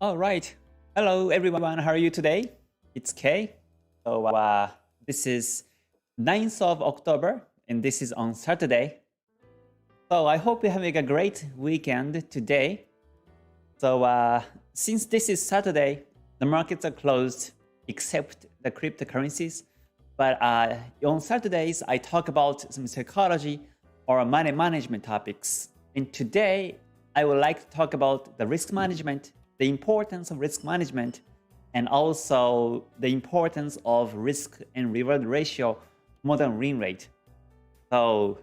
All right. Hello, everyone. How are you today? It's Kay. So this is 9th of October, and this is on Saturday. So I hope you're having a great weekend today. So since this is Saturday, the markets are closed except the cryptocurrencies. But on Saturdays, I talk about some psychology or money management topics. And today, I would like to talk about the risk management, the importance of risk management, and also the importance of risk and reward ratio more than win rate. So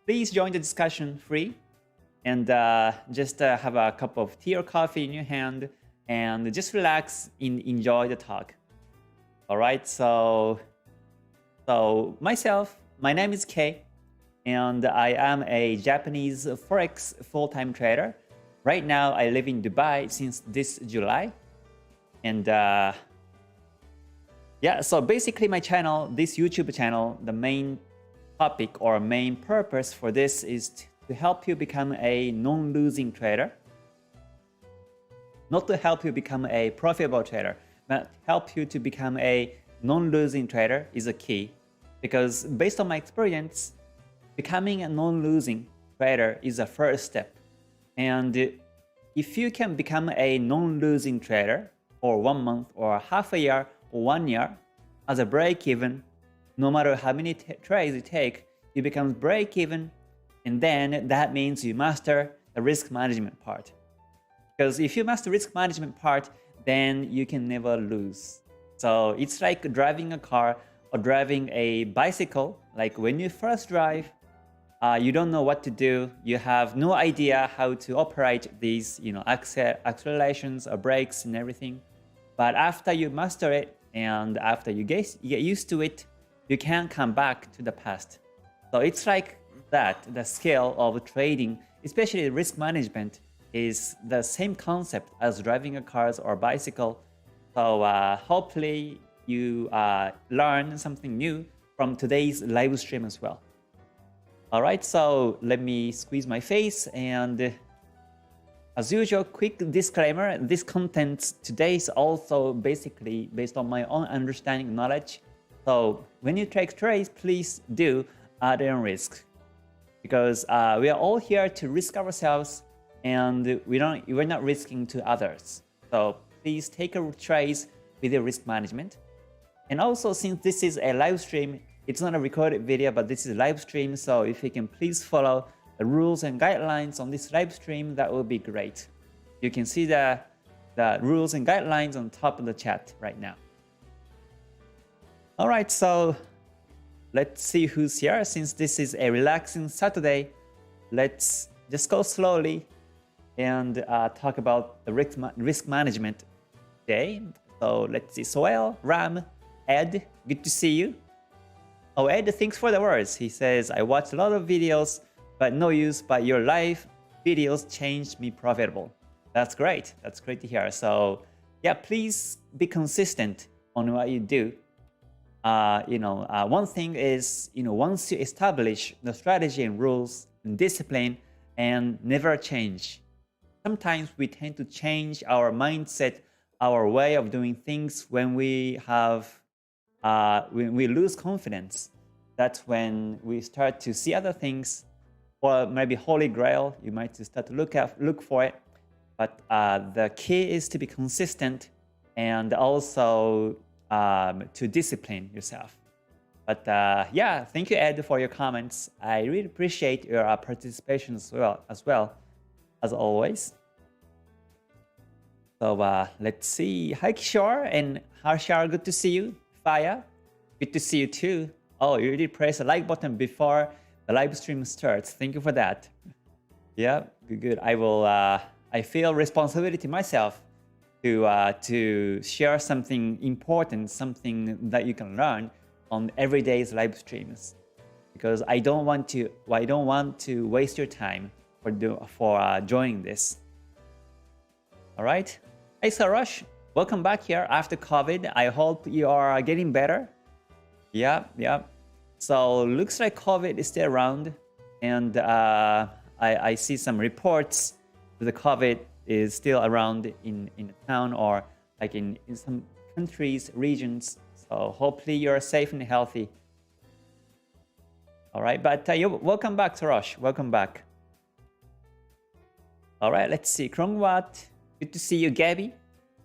please join the discussion free and just have a cup of tea or coffee in your hand and just relax and enjoy the talk. All right, so myself, my name is Kei, and I am a Japanese Forex full-time trader. Right now, I live in Dubai since this July. And yeah, so basically my channel, this YouTube channel, the main topic or main purpose for this is to help you become a non-losing trader. Not to help you become a profitable trader, but help you to become a non-losing trader is a key. Because based on my experience, becoming a non-losing trader is a first step. And if you can become a non-losing trader for 1 month or half a year or 1 year as a break-even, no matter how many trades you take, you become break-even, and then that means you master the risk management part. Because if you master risk management part, then you can never lose. So it's like driving a car or driving a bicycle. Like when you first drive, you don't know what to do. You have no idea how to operate these, accelerations or brakes and everything. But after you master it and after you get used to it, you can come back to the past. So it's like that. The scale of trading, especially risk management, is the same concept as driving a car or bicycle. So hopefully you learn something new from today's live stream as well. All right, so let me squeeze my face, and as usual, quick disclaimer, this content today is also basically based on my own understanding and knowledge. So when you take trades, please do add in risk, because we are all here to risk ourselves, and we're not risking to others. So please take a trades with your risk management. And also, since this is a live stream, it's not a recorded video, but this is a live stream. So if you can please follow the rules and guidelines on this live stream, that would be great. You can see the rules and guidelines on top of the chat right now. All right, so let's see who's here. Since this is a relaxing Saturday, let's just go slowly and talk about the risk management today. So let's see, Soel, Ram, Ed, good to see you. Oh, Ed, thanks for the words. He says, I watched a lot of videos, but no use, but your live videos changed me profitable. That's great. That's great to hear. So yeah, please be consistent on what you do. One thing is, once you establish the strategy and rules and discipline and never change. Sometimes we tend to change our mindset, our way of doing things when we have when we lose confidence. That's when we start to see other things, or maybe Holy Grail. You might start to look for it. But the key is to be consistent and also to discipline yourself. But yeah, thank you, Ed, for your comments. I really appreciate your participation as well as always. So let's see. Hi, Kishore and Harshar, good to see you. Fire, good to see you too. Oh, you did press the like button before the live stream starts. Thank you for that. Yeah, good. I will. I feel responsibility myself to share something important, something that you can learn on everyday's live streams, because I don't want to waste your time for joining this. All right. Hey, Sarash. Welcome back here after COVID. I hope you are getting better. Yeah. So looks like COVID is still around, and I see some reports that the COVID is still around in the town or like in some countries, regions. So hopefully you're safe and healthy. All right, but welcome back, Sarosh. Welcome back. All right, let's see. Krongwat, good to see you. Gabby,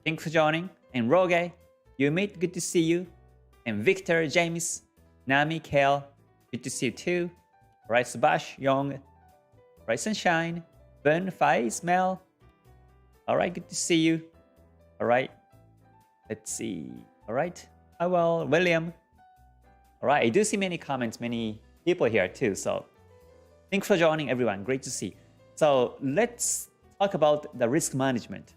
thanks for joining. And Roge, Yumit, good to see you. And Victor, James, Nami, Kale, good to see you too. All right, Subash, Young, all right, Sunshine, Ben, Faiz, Mel. All right, good to see you. All right, let's see. All right, well, William. All right, I do see many comments, many people here too. So thanks for joining, everyone. Great to see. So let's talk about the risk management.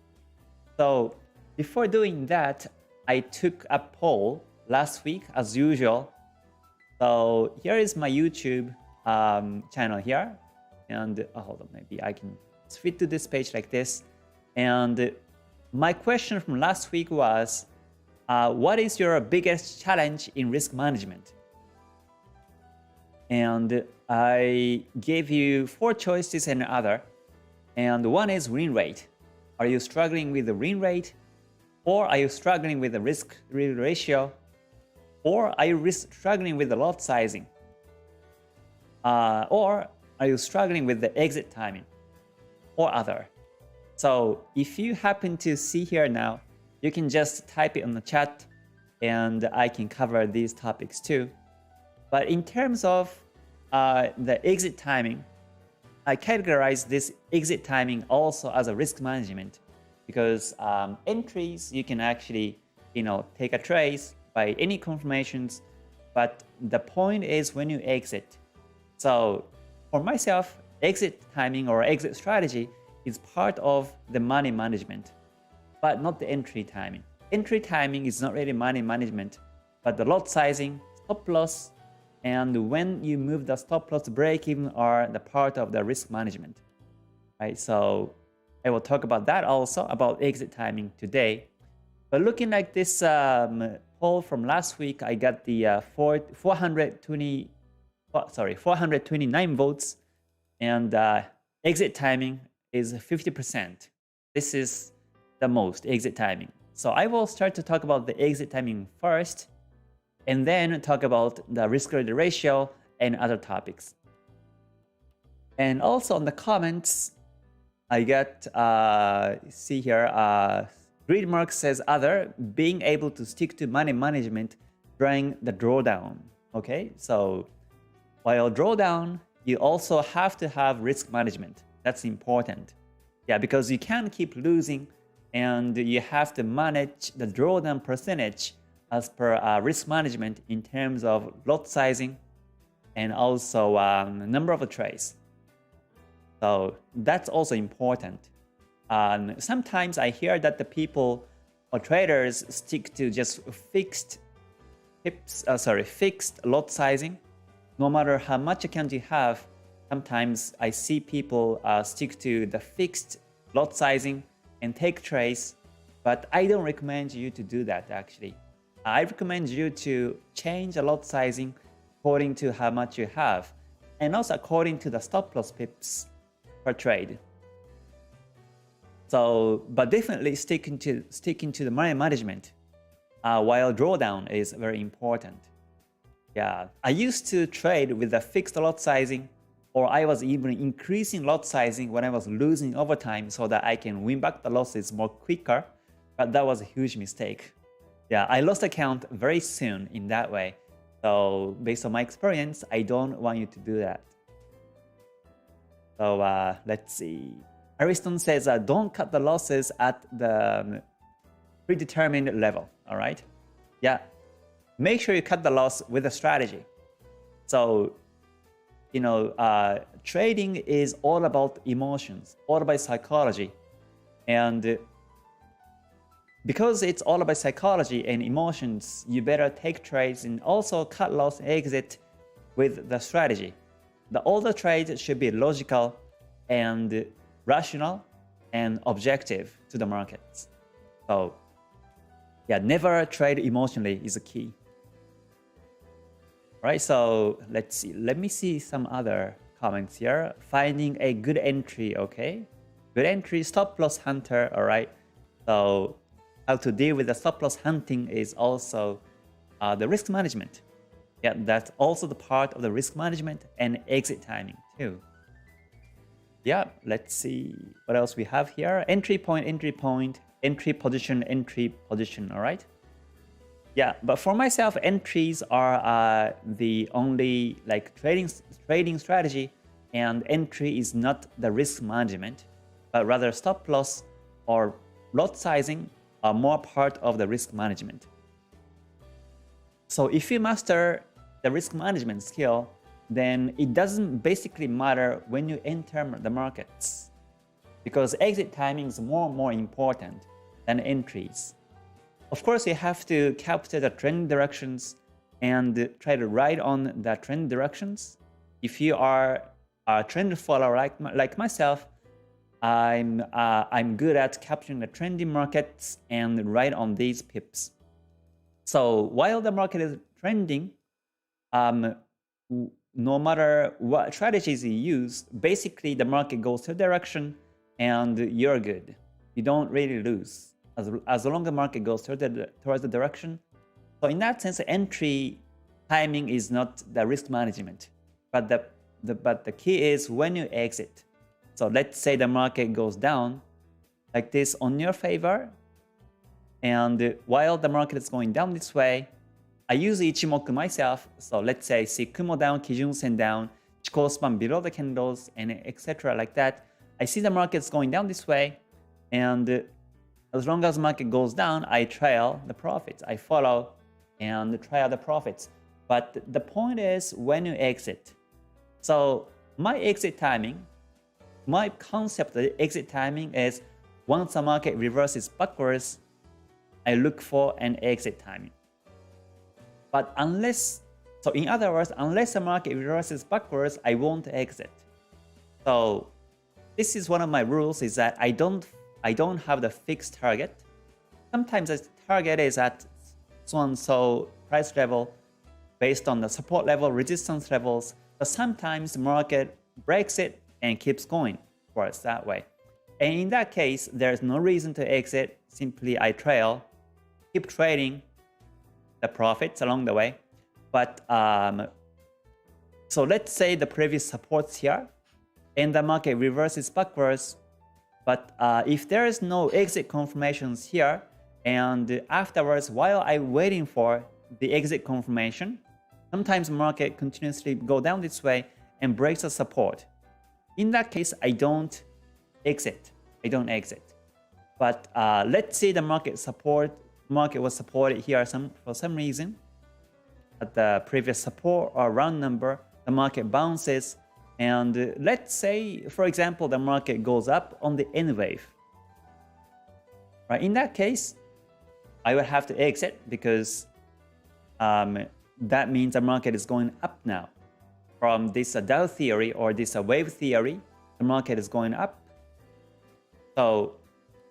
So before doing that, I took a poll last week as usual. So here is my YouTube channel here. And hold on, maybe I can switch to this page like this. And my question from last week was, what is your biggest challenge in risk management? And I gave you 4 choices and other. And one is win rate. Are you struggling with the win rate? Or are you struggling with the risk ratio? Or are you struggling with the lot sizing? Or are you struggling with the exit timing? Or other? So if you happen to see here now, you can just type it on the chat and I can cover these topics too. But in terms of the exit timing, I categorize this exit timing also as a risk management because entries, you can actually, take a trace by any confirmations, but the point is when you exit. So for myself, exit timing or exit strategy is part of the money management, but not the entry timing. Entry timing is not really money management, but the lot sizing, stop loss, and when you move the stop loss break even are the part of the risk management, right? So I will talk about that also, about exit timing today. But looking like this poll from last week, I got the 429 votes, and exit timing is 50%. This is the most exit timing. So I will start to talk about the exit timing first, and then talk about the risk-reward ratio and other topics. And also on the comments, I got, see here, Gridmark says other, being able to stick to money management during the drawdown. Okay, so while drawdown, you also have to have risk management. That's important. Yeah, because you can't keep losing and you have to manage the drawdown percentage as per risk management in terms of lot sizing and also number of trades. So that's also important. Sometimes I hear that the people or traders stick to just fixed lot sizing. No matter how much account you have, sometimes I see people stick to the fixed lot sizing and take trades, but I don't recommend you to do that actually. I recommend you to change the lot sizing according to how much you have and also according to the stop loss pips per trade. So, but definitely sticking to the money management while drawdown is very important. Yeah, I used to trade with a fixed lot sizing, or I was even increasing lot sizing when I was losing over time so that I can win back the losses more quicker, but that was a huge mistake. Yeah, I lost account very soon in that way. So based on my experience, I don't want you to do that. So let's see. Ariston says, don't cut the losses at the predetermined level, all right? Yeah, make sure you cut the loss with a strategy. So, trading is all about emotions, all about psychology. And because it's all about psychology and emotions, you better take trades and also cut loss and exit with the strategy. All the trades should be logical and rational and objective to the markets. So yeah, never trade emotionally is a key. Right, so let's see. Let me see some other comments here. Finding a good entry, okay? good entry, stop loss hunter, all right? So how to deal with the stop loss hunting is also the risk management. Yeah, that's also the part of the risk management and exit timing too. Yeah, let's see what else we have here. Entry point, entry position, all right? Yeah, but for myself, entries are the only like trading strategy, and entry is not the risk management, but rather stop loss or lot sizing are more part of the risk management. So if you master the risk management skill, then it doesn't basically matter when you enter the markets, because exit timing is more important than entries. Of course, you have to capture the trend directions and try to ride on the trend directions. If you are a trend follower like myself, I'm good at capturing the trendy markets and ride on these pips. So while the market is trending, no matter what strategies you use, basically the market goes to a direction and you're good. You don't really lose as long as the market goes towards the direction. So in that sense, entry timing is not the risk management, but the key is when you exit. So let's say the market goes down like this on your favor, and while the market is going down this way, I use Ichimoku myself. So let's say see Kumo down, Kijun-sen down, Chikou span below the candles, and etc. like that. I see the market's going down this way, and as long as the market goes down, I trail the profits. I follow and trail the profits. But the point is when you exit. So my exit timing, my concept of exit timing is once the market reverses backwards, I look for an exit timing. But so in other words, unless the market reverses backwards, I won't exit. So this is one of my rules, is that I don't have the fixed target. Sometimes the target is at so-and-so price level based on the support level, resistance levels, but sometimes the market breaks it and keeps going for us that way. And in that case, there's no reason to exit. Simply I trail, keep trading the profits along the way. But so let's say the previous support's here and the market reverses backwards. But if there is no exit confirmations here, and afterwards, while I'm waiting for the exit confirmation, sometimes the market continuously go down this way and breaks the support. In that case, I don't exit. But let's say the market was supported here for some reason. At the previous support or round number, the market bounces. And let's say, for example, the market goes up on the N wave. Right? In that case, I would have to exit because that means the market is going up now. From this Dow theory or this wave theory, the market is going up. So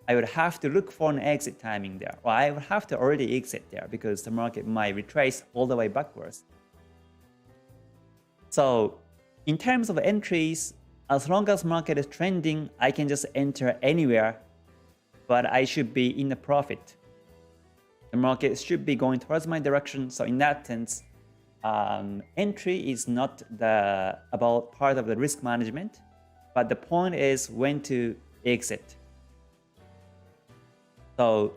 I would have to look for an exit timing there. Or I would have to already exit there because the market might retrace all the way backwards. So in terms of entries, as long as market is trending, I can just enter anywhere, but I should be in the profit. The market should be going towards my direction. So in that sense, entry is not about part of the risk management, but the point is when to exit. So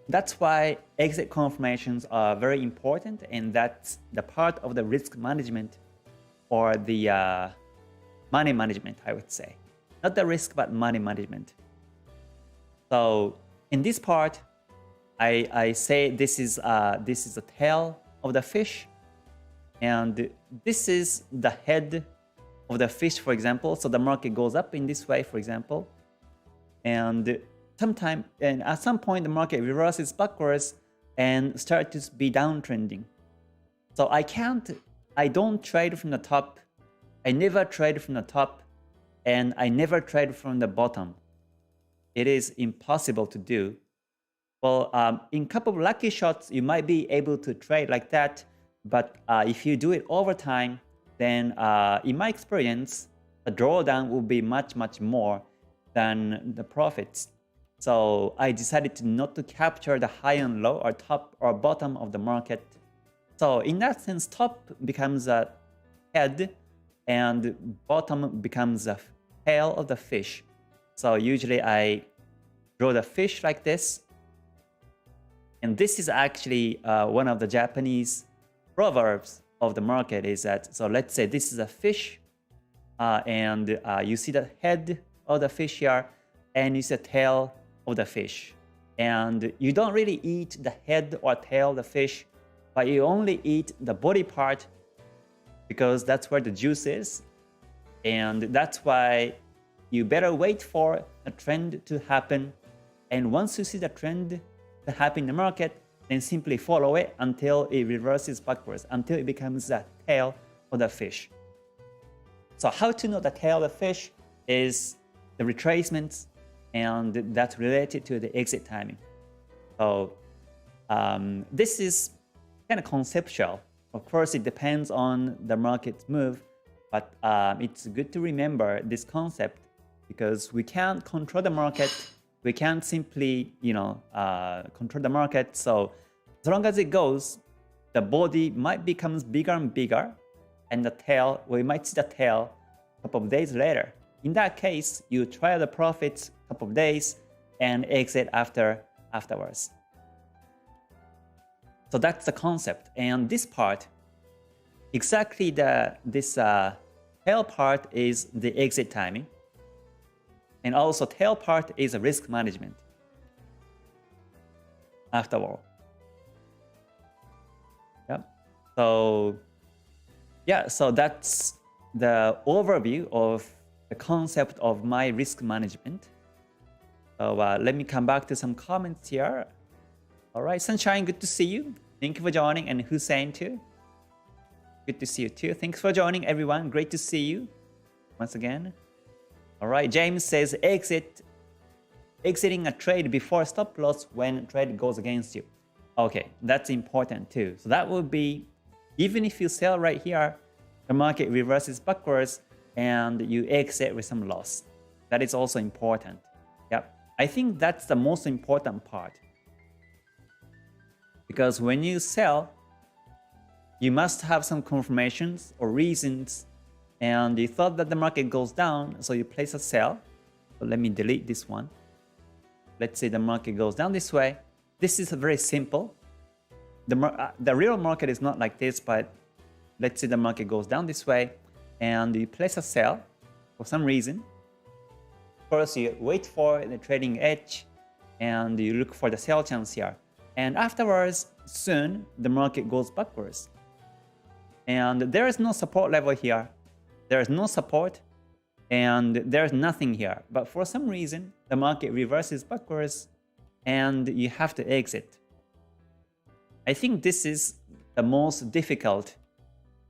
that's why exit confirmations are very important, and that's the part of the risk management or the money management, I would say. Not the risk, but money management. So in this part, I say this is the tail of the fish, and this is the head of the fish, for example. So the market goes up in this way, for example, and at some point the market reverses backwards and starts to be downtrending. So I don't trade from the top. I never trade from the top, and I never trade from the bottom. It is impossible to do. Well, in a couple of lucky shots, you might be able to trade like that. But if you do it over time, then in my experience, the drawdown will be much more. than the profits. So I decided to not to capture the high and low or top or bottom of the market. So in that sense, top becomes a head and bottom becomes a tail of the fish. So usually I draw the fish like this. And this is actually one of the Japanese proverbs of the market is that, so let's say this is a fish and you see the head of the fish here and you see the tail of the fish. And you don't really eat the head or tail of the fish, but you only eat the body part because that's where the juice is. And that's why you better wait for a trend to happen. And once you see the trend to happen in the market, then simply follow it until it reverses backwards, until it becomes the tail of the fish. So how to know the tail of the fish is the retracements, and that's related to the exit timing. So this is kind of conceptual. Of course, it depends on the market's move, but it's good to remember this concept because we can't control the market. We can't simply, control the market. So as long as it goes, the body might becomes bigger and bigger, and the tail, we might see the tail a couple of days later. In that case, you try the profits a couple of days and exit afterwards. So that's the concept. And this part, exactly this tail part is the exit timing. And also tail part is a risk management. After all. Yeah. So that's the overview of the concept of my risk management. So let me come back to some comments here. All right, Sunshine, good to see you. Thank you for joining, and Hussein too. Good to see you too. Thanks for joining, everyone. Great to see you once again. All right, James says exiting a trade before stop loss when trade goes against you. Okay, that's important too. So that would be, even if you sell right here, the market reverses backwards and you exit with some loss. That is also important. Yep. I think that's the most important part. Because when you sell, you must have some confirmations or reasons, and you thought that the market goes down, so you place a sell. So let me delete this one. Let's say the market goes down this way. This is very simple. The real market is not like this, but let's say the market goes down this way, and you place a sell for some reason. First, you wait for the trading edge, and you look for the sell chance here. And afterwards, soon, the market goes backwards. And there is no support level here. There is no support, and there is nothing here. But for some reason, the market reverses backwards, and you have to exit. I think this is the most difficult,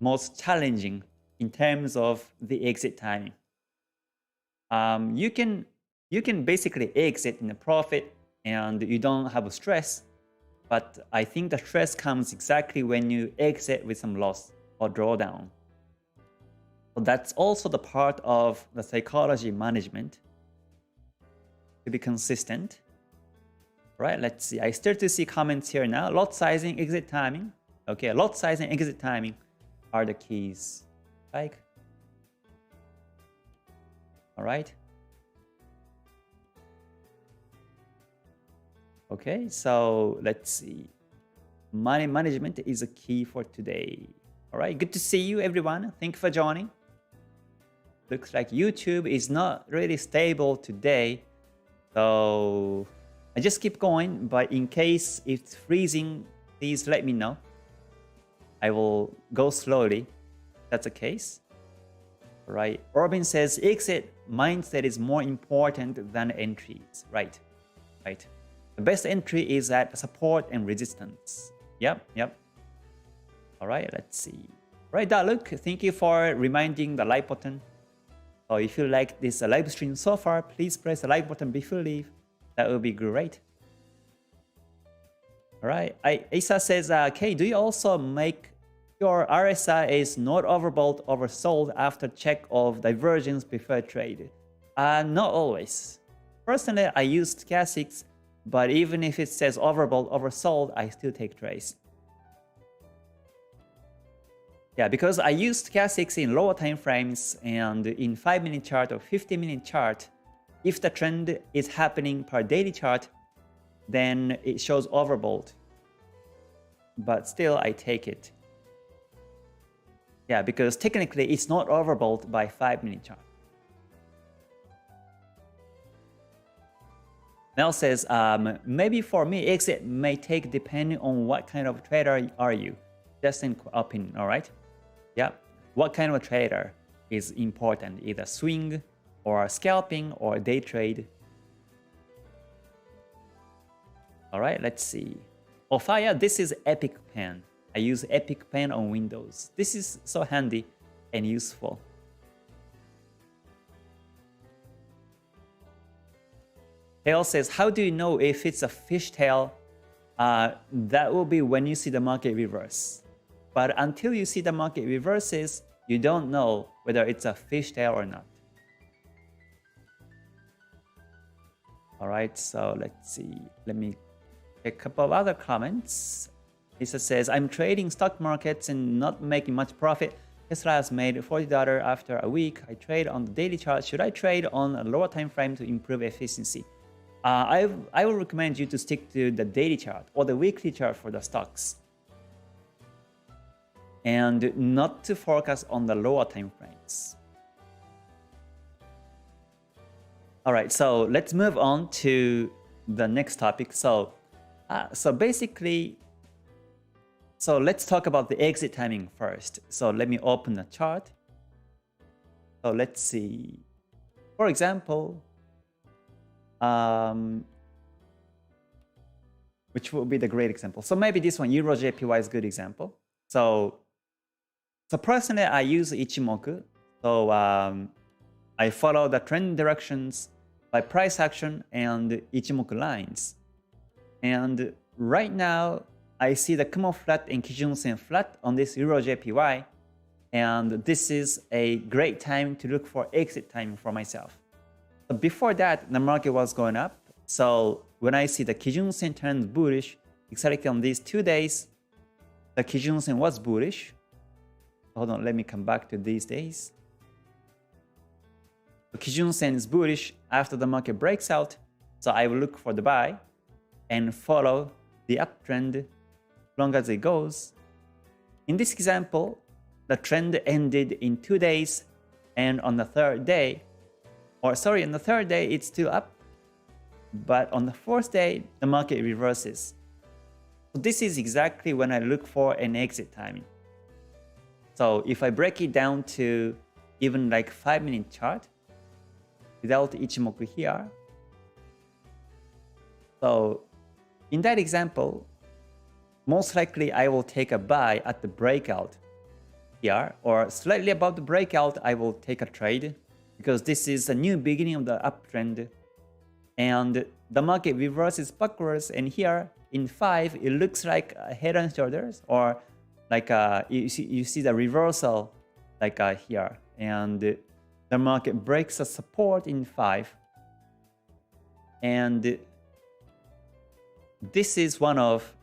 most challenging in terms of the exit timing. You can basically exit in a profit, and you don't have a stress. But I think the stress comes exactly when you exit with some loss or drawdown. So that's also the part of the psychology management to be consistent. Right, let's see. I start to see comments here now. Lot sizing, exit timing. Okay, lot sizing, exit timing are the keys. Like, all right. Okay, so let's see. Money management is a key for today. All right, good to see you, everyone. Thank you for joining. Looks like YouTube is not really stable today, so I just keep going. But in case it's freezing, please let me know. I will go slowly. That's the case. All right. Robin says exit mindset is more important than entries. Right. Right. The best entry is at support and resistance. Yep. All right, let's see. Right, Daluk, thank you for reminding the like button. So if you like this live stream so far, please press the like button before you leave. That would be great. All right, Isa says, okay, do you also make your RSI is not overbought, oversold after check of divergence before trade? Not always. Personally, I use stochastics, but even if it says overbought, oversold, I still take trades. Yeah, because I use stochastics in lower time frames and in 5-minute chart or 50-minute chart. If the trend is happening per daily chart, then it shows overbought. But still, I take it. Yeah, because technically it's not overbought by 5-minute chart. Mel says, maybe for me, exit may take depending on what kind of trader are you. Just an opinion, all right? Yeah, what kind of trader is important, either swing or scalping or day trade. All right, let's see. Oh, fire, this is Epic Pen. I use Epic Pen on Windows. This is so handy and useful. Tail says, how do you know if it's a fishtail? That will be when you see the market reverse. But until you see the market reverses, you don't know whether it's a fishtail or not. All right, so let's see. Let me check a couple of other comments. Lisa says, I'm trading stock markets and not making much profit. Tesla has made $40 after a week. I trade on the daily chart. Should I trade on a lower time frame to improve efficiency? I will recommend you to stick to the daily chart or the weekly chart for the stocks, and not to focus on the lower time frames. All right, so let's move on to the next topic. So basically, let's talk about the exit timing first. So let me open the chart. So let's see. For example, which will be the great example. So maybe this one, Euro JPY is a good example. So personally, I use Ichimoku. So I follow the trend directions by price action and Ichimoku lines. And right now, I see the Kumo flat and Kijun Sen flat on this Euro JPY. And this is a great time to look for exit timing for myself. So before that, the market was going up. So when I see the Kijun Sen turns bullish, exactly on these 2 days, the Kijun Sen was bullish. Hold on, let me come back to these days. The Kijun Sen is bullish after the market breaks out. So I will look for the buy and follow the uptrend as long as it goes. In this example, the trend ended in 2 days, and on the third day, on the third day, it's still up. But on the fourth day, the market reverses. So this is exactly when I look for an exit timing. So if I break it down to even like 5-minute chart, without Ichimoku here. So in that example, most likely I will take a buy at the breakout here, or slightly above the breakout, I will take a trade, because this is a new beginning of the uptrend. And the market reverses backwards, and here in 5, it looks like a head and shoulders, or like you see the reversal like here. And the market breaks a support in 5. And this is one of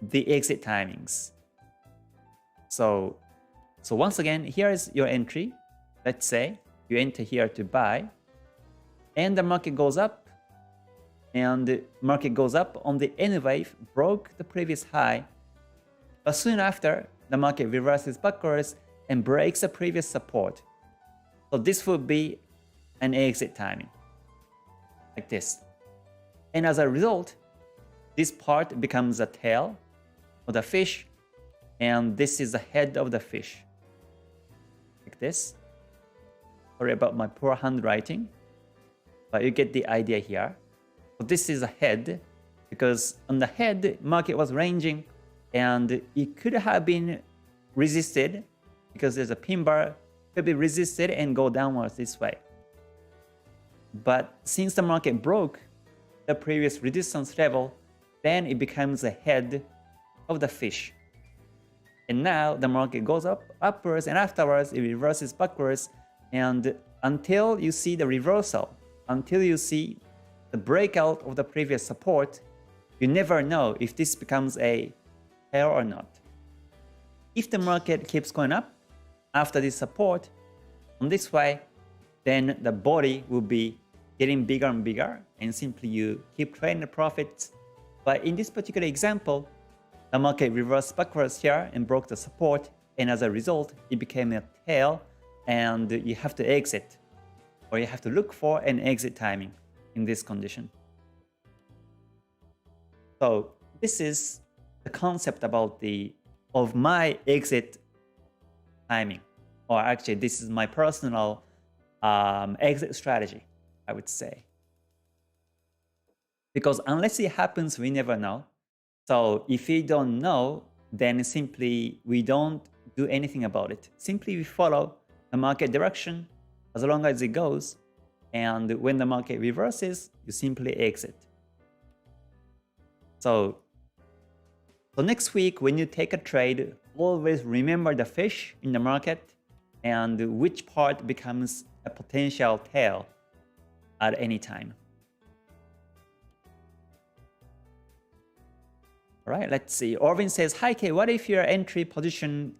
the exit timings. So once again, here is your entry. Let's say you enter here to buy, and the market goes up, and the market goes up on the N wave, broke the previous high, but soon after, the market reverses backwards and breaks the previous support. So this would be an exit timing, like this. And as a result, this part becomes a tail of the fish, and this is the head of the fish, like this. Sorry about my poor handwriting, but you get the idea here. So this is a head, because on the head, market was ranging, and it could have been resisted, because there's a pin bar, could be resisted and go downwards this way. But since the market broke the previous resistance level, then it becomes the head of the fish. And now the market goes upwards, and afterwards it reverses backwards. And until you see the reversal, until you see the breakout of the previous support, you never know if this becomes a tail or not. If the market keeps going up after this support on this way, then the body will be getting bigger and bigger, and simply you keep trading the profits. But in this particular example, the market reversed backwards here and broke the support, and as a result, it became a tail, and you have to exit, or you have to look for an exit timing in this condition. So this is the concept about of my exit timing, or actually this is my personal exit strategy, I would say. Because unless it happens, we never know. So if we don't know, then simply we don't do anything about it. Simply we follow the market direction as long as it goes. And when the market reverses, you simply exit. So next week, when you take a trade, always remember the fish in the market and which part becomes a potential tail at any time. All right, let's see. Orvin says, "Hi K, what if your enter position,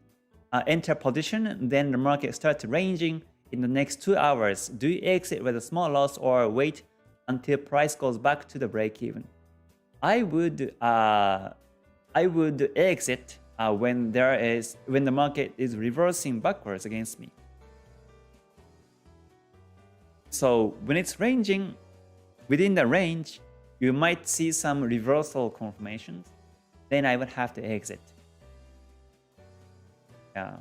then the market starts ranging in the next 2 hours? Do you exit with a small loss or wait until price goes back to the break even?" I would exit when the market is reversing backwards against me. So when it's ranging within the range, you might see some reversal confirmations. Then I would have to exit. Yeah.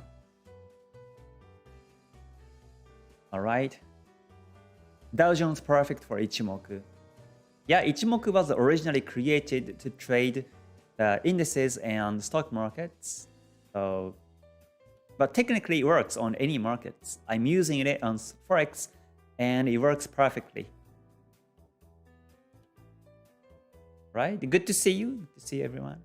All right. Dow Jones perfect for Ichimoku. Yeah, Ichimoku was originally created to trade the indices and stock markets. So, but technically it works on any markets. I'm using it on Forex and it works perfectly. Right? Good to see you. Good to see everyone.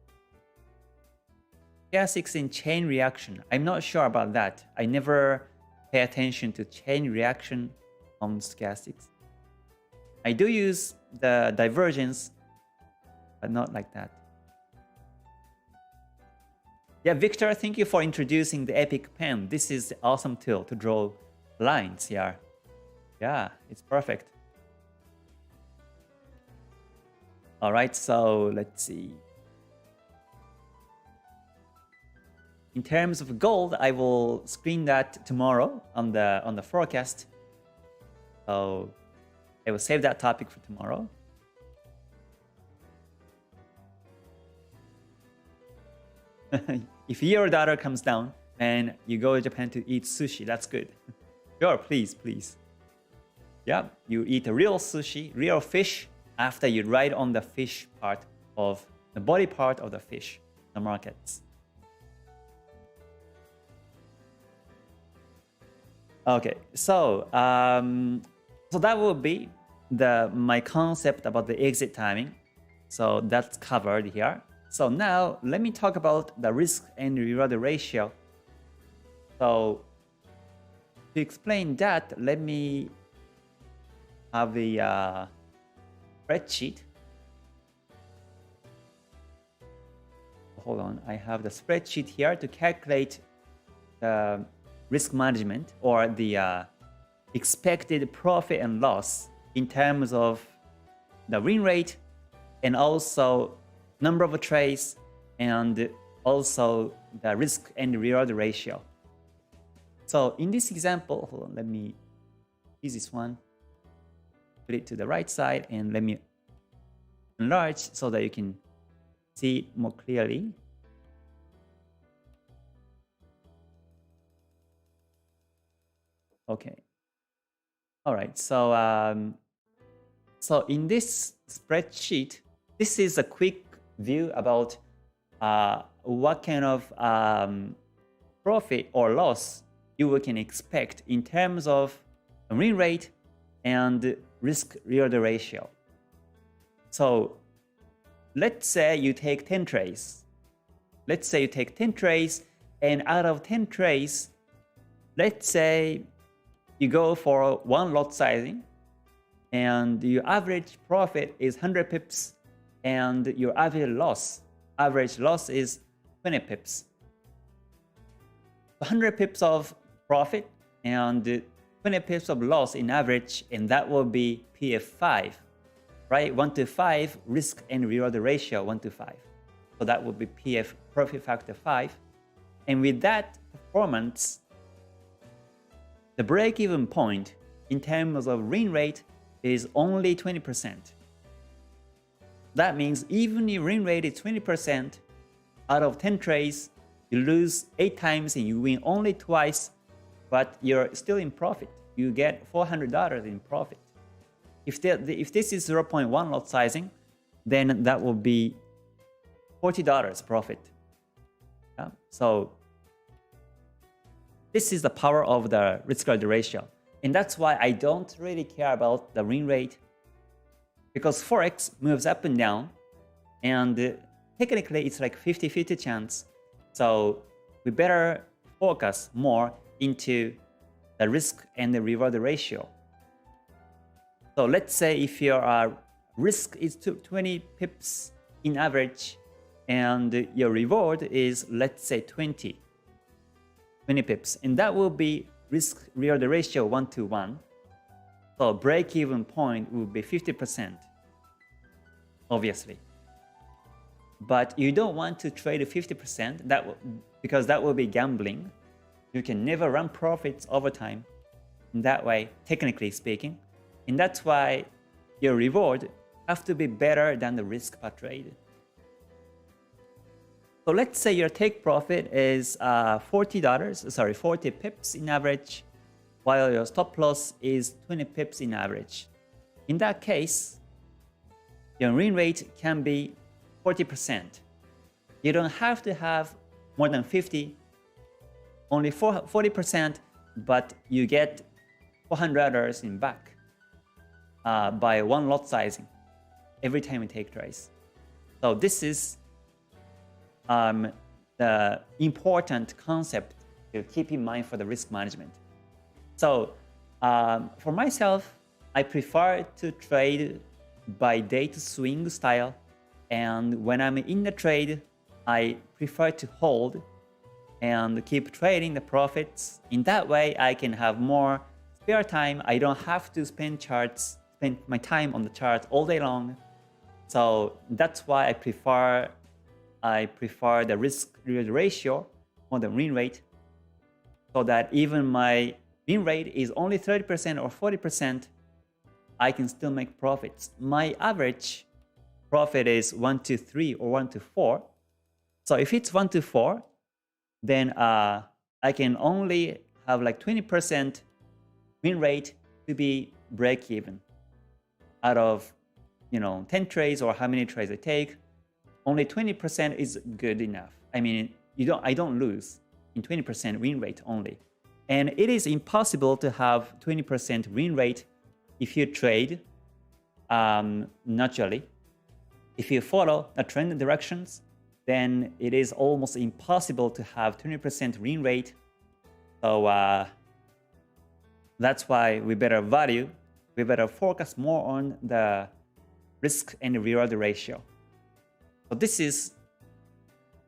Stochastics in chain reaction. I'm not sure about that. I never pay attention to chain reaction on stochastics. I do use the divergence, but not like that. Yeah, Victor, thank you for introducing the Epic Pen. This is the awesome tool to draw lines here. Yeah, it's perfect. All right, so let's see. In terms of gold, I will screen that tomorrow on the forecast. So I will save that topic for tomorrow. If your daughter comes down and you go to Japan to eat sushi, that's good. Sure, please, please. Yeah, you eat a real sushi, real fish, after you ride on the fish part of the body part of the fish, the markets. Okay, so so that will be my concept about the exit timing. So that's covered here. So now let me talk about the risk and reward ratio. So to explain that, let me have a spreadsheet. Hold on, I have the spreadsheet here to calculate the risk management or the expected profit and loss in terms of the win rate and also number of trades and also the risk and reward ratio. So in this example, hold on, let me use this one, put it to the right side and let me enlarge so that you can see it more clearly. Okay. All right. So so in this spreadsheet, this is a quick view about what kind of profit or loss you can expect in terms of win rate and risk reward ratio. So let's say you take 10 trades. Let's say you take 10 trades, and out of 10 trades, let's say you go for one lot sizing and your average profit is 100 pips and your average loss is 20 pips. 100 pips of profit and 20 pips of loss in average, and that will be PF5, right? 1 to 5 risk and reward ratio 1 to 5. So that would be PF, profit factor 5. And with that performance, the break-even point in terms of win rate is only 20%. That means even your win rate is 20%, out of 10 trades, you lose 8 times and you win only twice, but you're still in profit. You get $400 in profit. If this is 0.1 lot sizing, then that will be $40 profit. Yeah? So this is the power of the risk-reward ratio. And that's why I don't really care about the win rate, because Forex moves up and down, and technically it's like 50-50 chance. So we better focus more into the risk and the reward ratio. So let's say if your risk is 20 pips in average and your reward is, let's say, 20 pips, and that will be risk reward ratio 1 to 1. So break-even point will be 50%, obviously. But you don't want to trade 50% because that will be gambling. You can never run profits over time in that way, technically speaking. And that's why your reward have to be better than the risk per trade. So let's say your take profit is $40, 40 pips in average, while your stop loss is 20 pips in average. In that case, your win rate can be 40%. You don't have to have more than 50, only 40%, but you get $400 in back by one lot sizing every time you take trades. So this is the important concept to keep in mind for the risk management. So for myself, I prefer to trade by day to swing style, and when I'm in the trade, I prefer to hold and keep trading the profits. In that way, I can have more spare time. I don't have to spend my time on the chart all day long. So that's why I prefer the risk-reward ratio more than win rate, so that even my win rate is only 30% or 40%, I can still make profits. My average profit is 1 to 3 or 1 to 4. So if it's 1 to 4, then I can only have like 20% win rate to be break even. Out of 10 trades or how many trades I take, only 20% is good enough. I mean, I don't lose in 20% win rate only. And it is impossible to have 20% win rate if you trade naturally. If you follow the trend directions, then it is almost impossible to have 20% win rate. So that's why we better focus more on the risk and reward ratio. So this is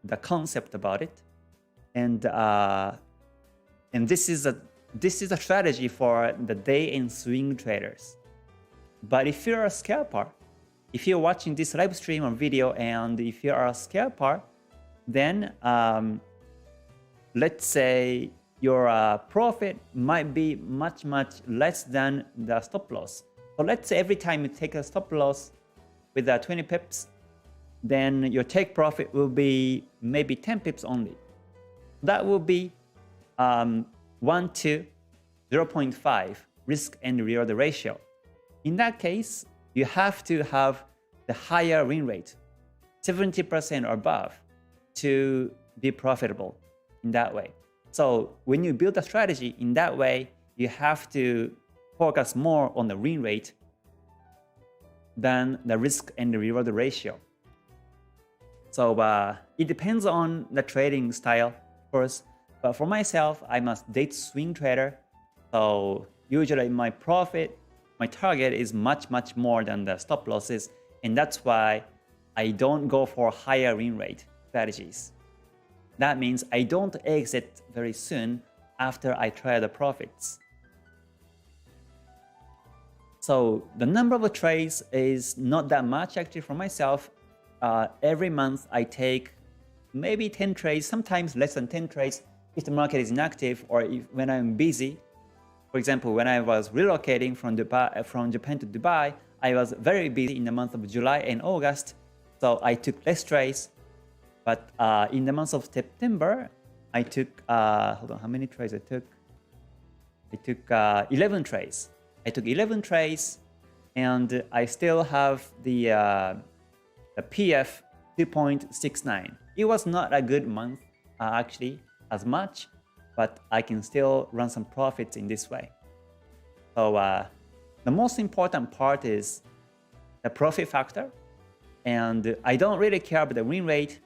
the concept about it, and this is a strategy for the day and swing traders. But if you're a scalper, if you're watching this live stream or video, and if you are a scalper, then let's say your profit might be much less than the stop loss. So let's say every time you take a stop loss with 20 pips, then your take profit will be maybe 10 pips only. That will be 1 to 0.5 risk and reward ratio. In that case, you have to have the higher win rate, 70% or above, to be profitable in that way. So when you build a strategy in that way, you have to focus more on the win rate than the risk and the reward ratio. So it depends on the trading style, of course. But for myself, I'm a day swing trader. So usually my profit, my target is much more than the stop losses, and that's why I don't go for higher win rate strategies. That means I don't exit very soon after I try the profits. So the number of trades is not that much actually for myself. Every month I take maybe 10 trades, sometimes less than 10 trades if the market is inactive or when I'm busy. For example, when I was relocating from Japan to Dubai, I was very busy in the month of July and August, so I took less trades. But in the month of September, I took, hold on, how many trades I took? I took 11 trades. I took 11 trades, and I still have the PF 2.69. It was not a good month, actually, as much, but I can still run some profits in this way. So the most important part is the profit factor, and I don't really care about the win rate.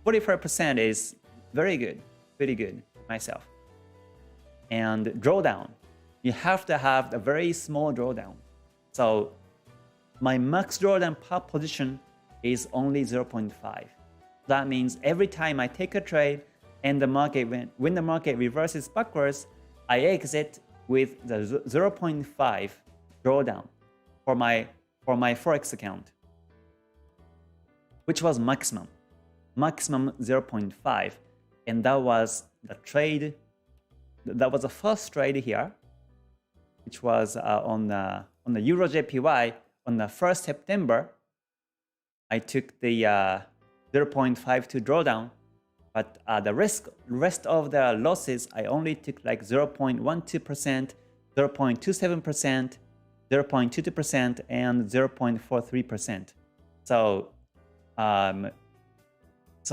44% is very good, pretty good myself. And drawdown, you have to have a very small drawdown. So my max drawdown per position is only 0.5. That means every time I take a trade and the market, when the market reverses backwards, I exit with the 0.5 drawdown for my Forex account, which was maximum 0.5, and that was the trade. That was the first trade here, which was on the Euro JPY on the 1st September. I took the 0.52 drawdown, but the rest of the losses I only took like 0.12%, 0.27%, 0.22%, and 0.43%. So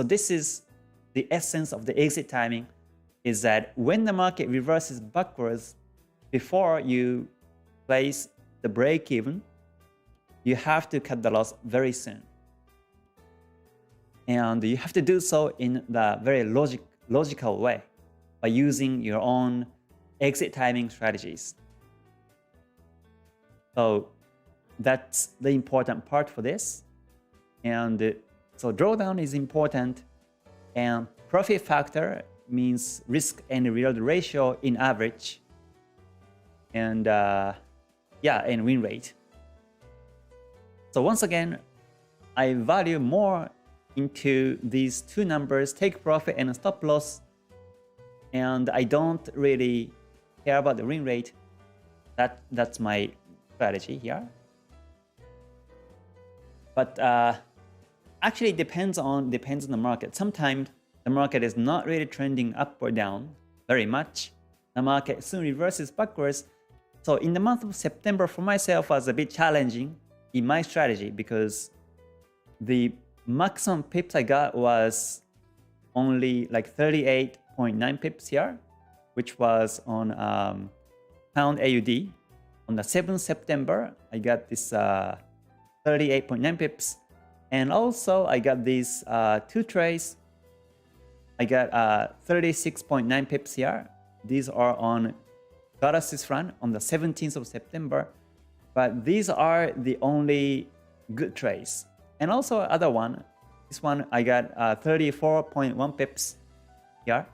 this is the essence of the exit timing, is that when the market reverses backwards, before you place the break even, you have to cut the loss very soon. And you have to do so in the very logical way by using your own exit timing strategies. So that's the important part for this. And so drawdown is important, and profit factor means risk and reward ratio in average, and and win rate. So once again, I value more into these two numbers, take profit and stop loss, and I don't really care about the win rate. That's my strategy here. But actually it depends on the market. Sometimes the market is not really trending up or down very much. The market soon reverses backwards. So in the month of September for myself was a bit challenging in my strategy, because the maximum pips I got was only like 38.9 pips here, which was on pound AUD. On the 7th September, I got this 38.9 pips. And also I got these two trades. I got 36.9 pips here. These are on Swiss franc on the 17th of September. But these are the only good trades. And also other one, this one I got 34.1 pips here,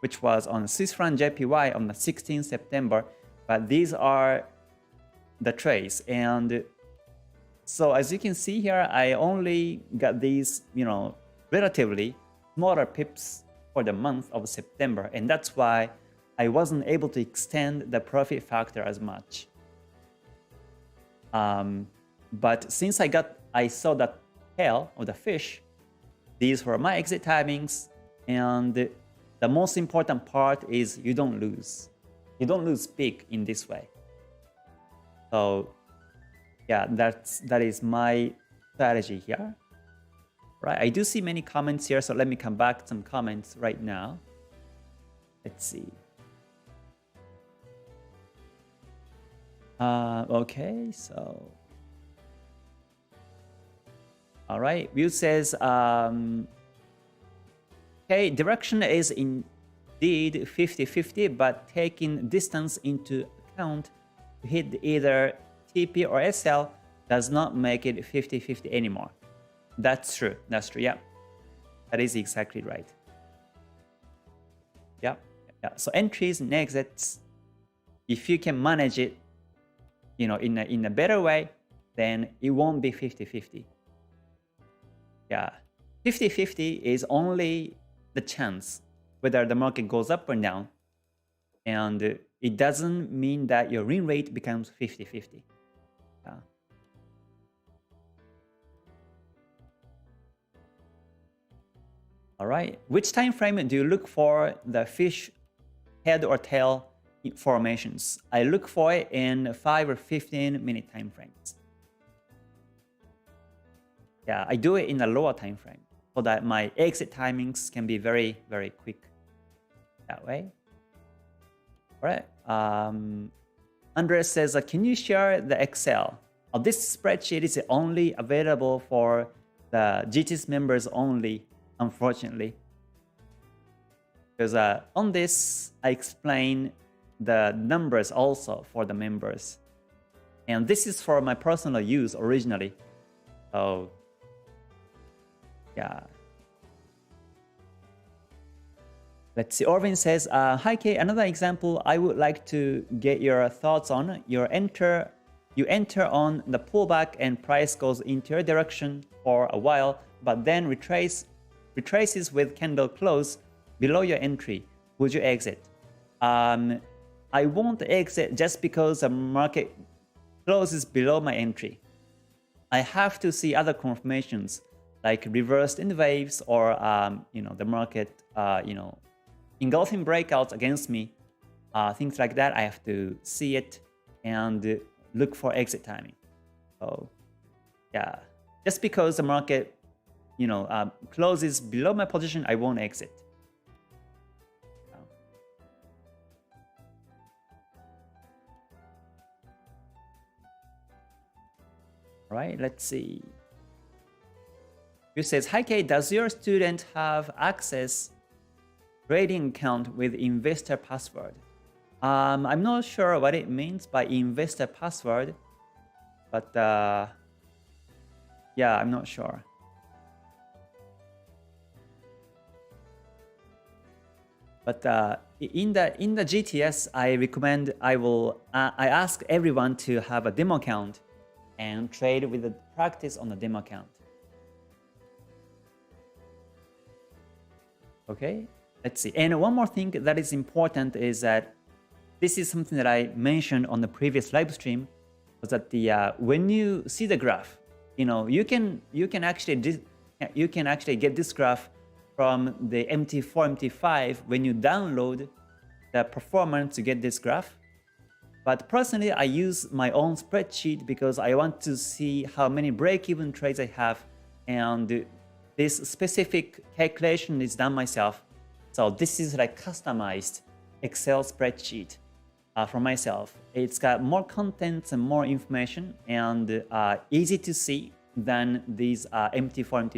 which was on Swiss franc JPY on the 16th September. But these are the trades. And so as you can see here, I only got these, relatively smaller pips for the month of September. And that's why I wasn't able to extend the profit factor as much. But since I saw the tail of the fish, these were my exit timings. And the most important part is you don't lose. You don't lose big in this way. So yeah, that is my strategy here. Right, I do see many comments here, so let me come back to some comments right now. Let's see. Okay, so all right, View says, okay, direction is indeed 50-50, but taking distance into account to hit either TP or SL does not make it 50-50 anymore. That's true. That's true. Yeah, that is exactly right. Yeah. So entries and exits, if you can manage it, in a better way, then it won't be 50-50. Yeah, 50-50 is only the chance whether the market goes up or down, and it doesn't mean that your win rate becomes 50-50. Yeah. All right, which time frame do you look for the fish head or tail formations? I look for it in 5 or 15-minute time frames. Yeah, I do it in a lower time frame so that my exit timings can be very, very quick that way. All right. Andres says, can you share the Excel? This spreadsheet is only available for the GTS members only, unfortunately. Because on this, I explain the numbers also for the members. And this is for my personal use originally. So, yeah. Let's see. Orvin says, hi Kay, another example I would like to get your thoughts on. You enter on the pullback and price goes into your direction for a while, but then retraces with candle close below your entry. Would you exit? I won't exit just because the market closes below my entry. I have to see other confirmations like reversed in waves or the market engulfing breakouts against me, things like that. I have to see it and look for exit timing. So yeah, just because the market closes below my position, I won't exit. All right, let's see. Who says, hi Kay, does your student have access trading account with investor password? I'm not sure what it means by investor password, but yeah, I'm not sure. But in the GTS, I recommend I ask everyone to have a demo account and trade with the practice on the demo account. Okay, let's see. And one more thing that is important is that this is something that I mentioned on the previous live stream, was that when you see the graph, you can actually get this graph from the MT4, MT5 when you download the performance to get this graph. But personally, I use my own spreadsheet because I want to see how many break-even trades I have, and this specific calculation is done myself. So this is like customized Excel spreadsheet for myself. It's got more contents and more information and easy to see than these MT4,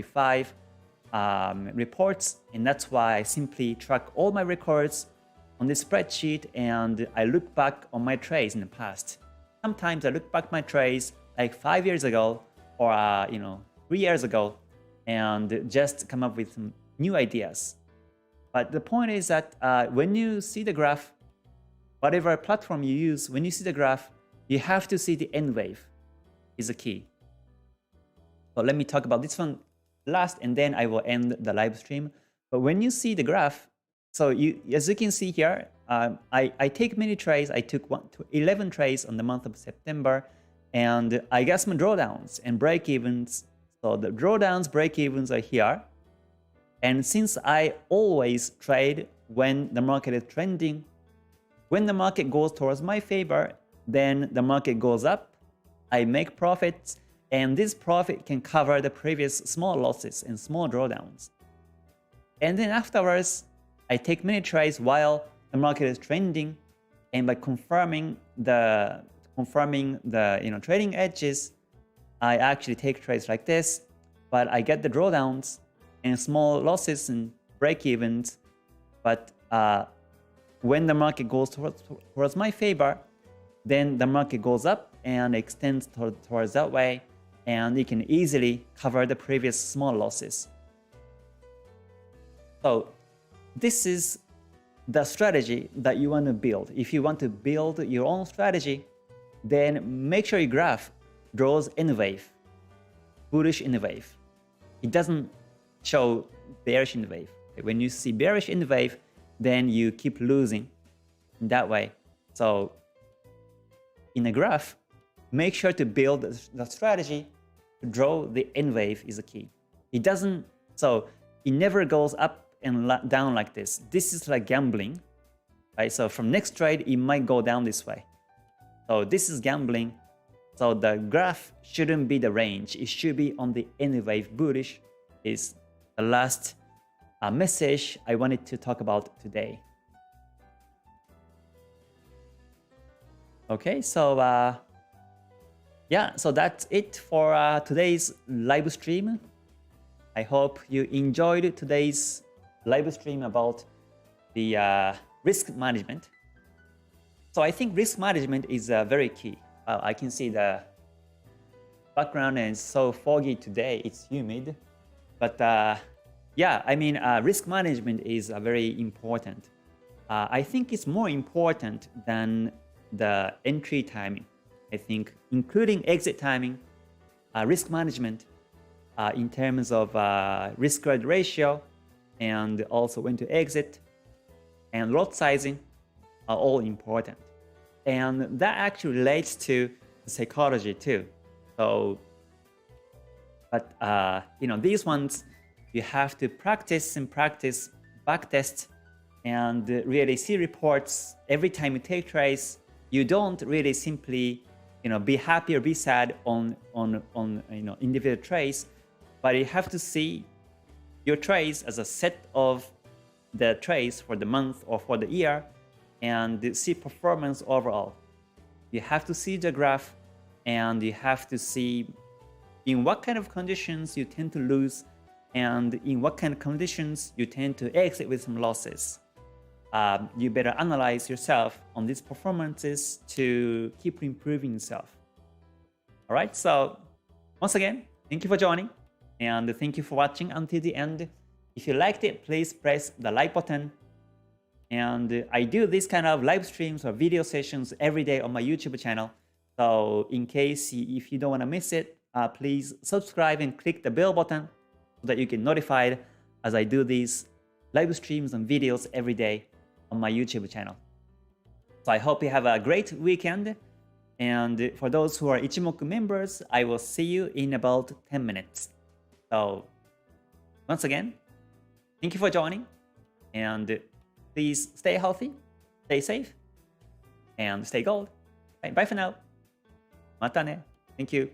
MT5 reports. And that's why I simply track all my records on this spreadsheet and I look back on my trades in the past. Sometimes I look back my trades like 5 years ago or 3 years ago and just come up with some new ideas. But the point is that when you see the graph, whatever platform you use, when you see the graph, you have to see the end wave is the key. So let me talk about this one last and then I will end the live stream. But when you see the graph, so as you can see here, I take many trades. I took 11 trades on the month of September, and I got some drawdowns and break-evens. So the drawdowns, break-evens are here. And since I always trade when the market is trending, when the market goes towards my favor, then the market goes up, I make profits, and this profit can cover the previous small losses and small drawdowns. And then afterwards, I take many trades while the market is trending, and by confirming the trading edges, I actually take trades like this, but I get the drawdowns and small losses and break-evens. But when the market goes towards my favor, then the market goes up and extends towards that way, and you can easily cover the previous small losses. So this is the strategy that you want to build. If you want to build your own strategy, then make sure your graph draws N wave, bullish N wave. It doesn't show bearish N wave. When you see bearish N wave, then you keep losing in that way. So in a graph, make sure to build the strategy to draw the N wave is the key. It doesn't, so it never goes up and down like this. This is like gambling, right? So from next trade, it might go down this way. So this is gambling. So the graph shouldn't be the range. It should be on the N wave bullish is the last message I wanted to talk about today. Okay, so yeah, so that's it for today's live stream. I hope you enjoyed today's live stream about the risk management. So I think risk management is very key. I can see the background is so foggy today, it's humid. But yeah, I mean, risk management is very important. I think it's more important than the entry timing. I think including exit timing, risk management in terms of risk-reward ratio, and also when to exit, and lot sizing are all important. And that actually relates to psychology too. So, but you know, these ones, you have to practice and practice, backtest, and really see reports every time you take trades. You don't really simply, you know, be happy or be sad on you know, individual trades, but you have to see your trades as a set of the trades for the month or for the year, and see performance overall. You have to see the graph, and you have to see in what kind of conditions you tend to lose, and in what kind of conditions you tend to exit with some losses. You better analyze yourself on these performances to keep improving yourself. All right, so once again, thank you for joining, and thank you for watching until the end. If you liked it, please press the like button. And I do this kind of live streams or video sessions every day on my YouTube channel. So in case if you don't want to miss it, please subscribe and click the bell button so that you get notified as I do these live streams and videos every day on my YouTube channel. So I hope you have a great weekend. And for those who are Ichimoku members, I will see you in about 10 minutes. So once again, thank you for joining, and please stay healthy, stay safe, and stay gold. Bye for now. Mata ne. Thank you.